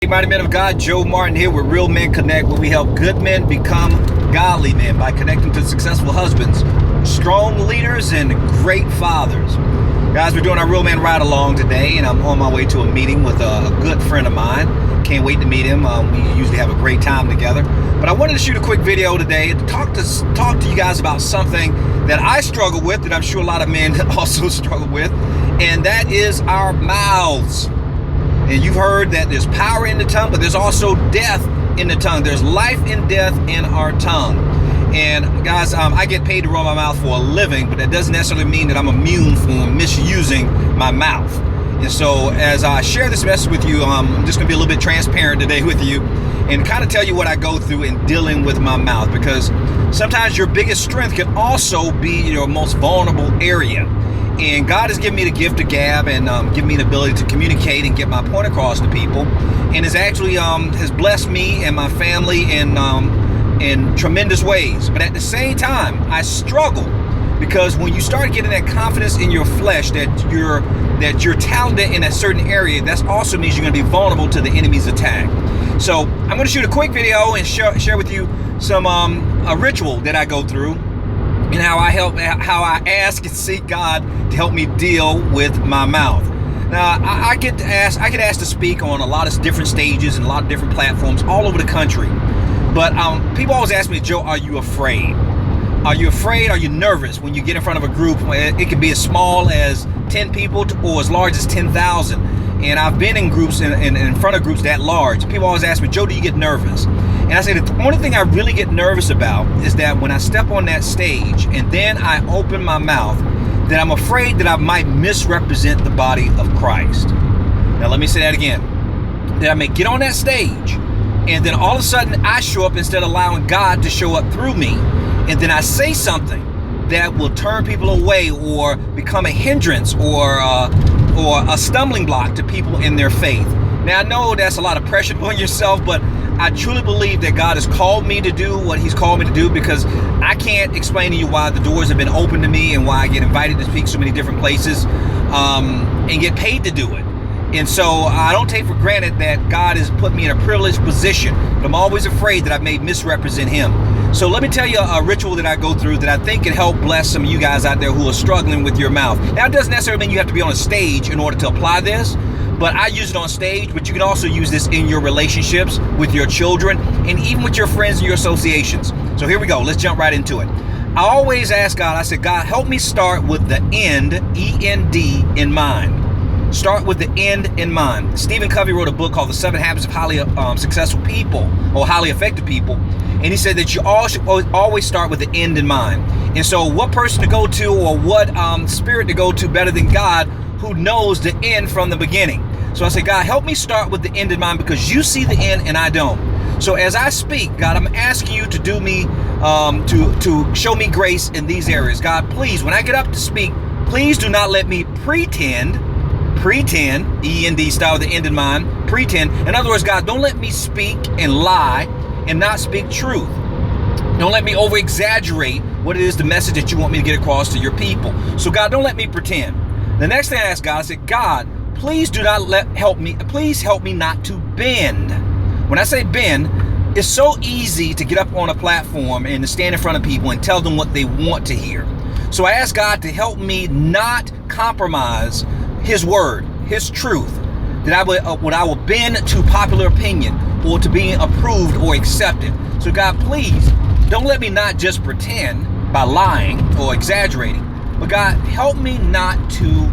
mighty men of God, Joe Martin here with Real Men Connect, where we help good men become godly men by connecting to successful husbands, strong leaders, and great fathers. Guys, we're doing our Real Man Ride Along today, and I'm on my way to a meeting with a good friend of mine. Can't wait to meet him. We usually have a great time together. But I wanted to shoot a quick video today to talk to you guys about something that I struggle with, that I'm sure a lot of men also struggle with, and that is our mouths. And you've heard that there's power in the tongue, but there's also death in the tongue. There's life and death in our tongue. And guys, I get paid to run my mouth for a living, but that doesn't necessarily mean that I'm immune from misusing my mouth. And so as I share this message with you, I'm just going to be a little bit transparent today with you and kind of tell you what I go through in dealing with my mouth, because sometimes your biggest strength can also be your most vulnerable area. And God has given me the gift of gab and given me the ability to communicate and get my point across to people, and has actually has blessed me and my family in tremendous ways. But at the same time, I struggle, because when you start getting that confidence in your flesh that you're talented in a certain area, that also means you're going to be vulnerable to the enemy's attack. So I'm going to shoot a quick video and share with you some a ritual that I go through, and how I ask and seek God to help me deal with my mouth. Now, I get asked to speak on a lot of different stages and a lot of different platforms all over the country. But people always ask me, Joe, are you afraid? Are you afraid? Are you nervous when you get in front of a group? It can be as small as 10 people or as large as 10,000. And I've been in groups, in front of groups that large. People always ask me, Joe, do you get nervous? And I say the only thing I really get nervous about is that when I step on that stage and then I open my mouth, that I'm afraid that I might misrepresent the body of Christ. Now let me say that again. That I may get on that stage and then all of a sudden I show up instead of allowing God to show up through me. And then I say something that will turn people away or become a hindrance or a stumbling block to people in their faith. Now I know that's a lot of pressure on yourself, but I truly believe that God has called me to do what He's called me to do, because I can't explain to you why the doors have been open to me and why I get invited to speak so many different places and get paid to do it. And so I don't take for granted that God has put me in a privileged position, but I'm always afraid that I may misrepresent Him. So let me tell you a ritual that I go through that I think can help bless some of you guys out there who are struggling with your mouth. Now, it doesn't necessarily mean you have to be on a stage in order to apply this, but I use it on stage, but you can also use this in your relationships with your children and even with your friends and your associations. So here we go. Let's jump right into it. I always ask God, I said, God, help me start with the end, E-N-D, in mind. Start with the end in mind. Stephen Covey wrote a book called The 7 Habits of Highly Successful People, or Highly Effective People. And he said that you all should always start with the end in mind. And so what person to go to, or what spirit to go to better than God, who knows the end from the beginning? So I say, God, help me start with the end in mind, because you see the end and I don't. So as I speak, God, I'm asking you to do me, to show me grace in these areas. God, please, when I get up to speak, please do not let me pretend, E-N-D, start with the end in mind, pretend. In other words, God, don't let me speak and lie and not speak truth. Don't let me over-exaggerate what it is, the message that you want me to get across to your people. So God, don't let me pretend. The next thing I asked God, I said, God, please help me not to bend. When I say bend, it's so easy to get up on a platform and to stand in front of people and tell them what they want to hear. So I asked God to help me not compromise His word, His truth, that I will bend to popular opinion or to being approved or accepted. So God, please don't let me not just pretend by lying or exaggerating, but God, help me not to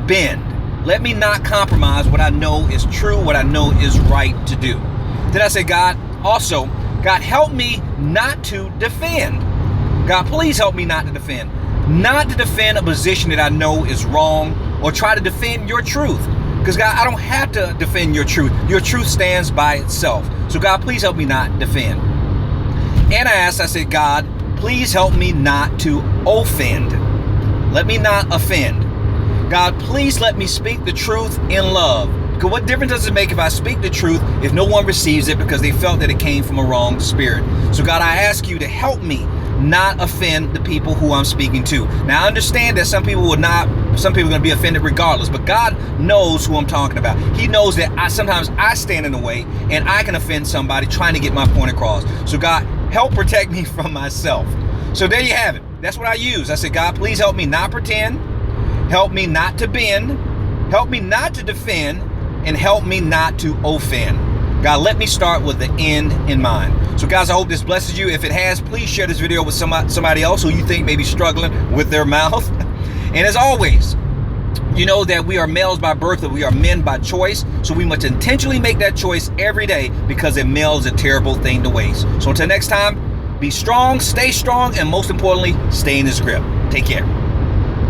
bend. Let me not compromise what I know is true, what I know is right to do. Then I say, God, help me not to defend. God, please help me not to defend. Not to defend a position that I know is wrong, or try to defend your truth. Because God, I don't have to defend your truth. Your truth stands by itself. So God, please help me not defend. And I said, God, please help me not to offend. Let me not offend. God, please let me speak the truth in love. Because what difference does it make if I speak the truth if no one receives it because they felt that it came from a wrong spirit? So God, I ask you to help me not offend the people who I'm speaking to. Now I understand that some people are going to be offended regardless, but God knows who I'm talking about. He knows that sometimes I stand in the way and I can offend somebody trying to get my point across. So God, help protect me from myself. So there you have it. That's what I use. I said, God, please help me not pretend, help me not to bend, help me not to defend, and help me not to offend. God, let me start with the end in mind. So guys, I hope this blesses you. If it has, please share this video with somebody else who you think may be struggling with their mouth. And as always, you know that we are males by birth, that we are men by choice. So we must intentionally make that choice every day, because a male is a terrible thing to waste. So until next time, be strong, stay strong, and most importantly, stay in this grip. Take care.